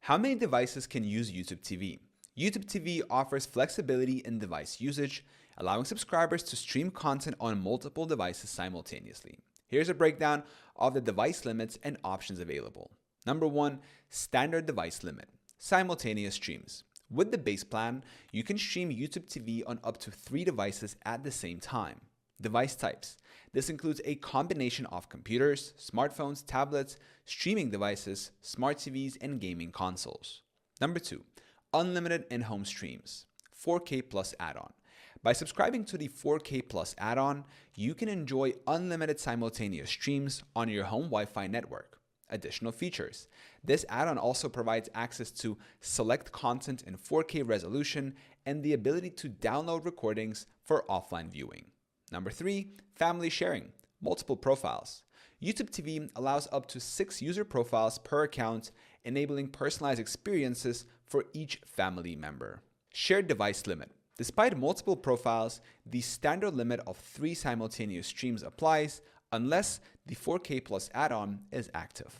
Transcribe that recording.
How many devices can use YouTube TV? YouTube TV offers flexibility in device usage, allowing subscribers to stream content on multiple devices simultaneously. Here's a breakdown of the device limits and options available. Number 1, standard device limit, simultaneous streams. With the base plan, you can stream YouTube TV on up to 3 devices at the same time. Device types. This includes a combination of computers, smartphones, tablets, streaming devices, smart TVs, and gaming consoles. Number 2, unlimited in-home streams, 4K Plus add-on. By subscribing to the 4K Plus add-on, you can enjoy unlimited simultaneous streams on your home Wi-Fi network. Additional features. This add-on also provides access to select content in 4K resolution and the ability to download recordings for offline viewing. Number 3, family sharing, multiple profiles. YouTube TV allows up to 6 user profiles per account, enabling personalized experiences for each family member. Shared device limit. Despite multiple profiles, the standard limit of 3 simultaneous streams applies unless the 4K Plus add-on is active.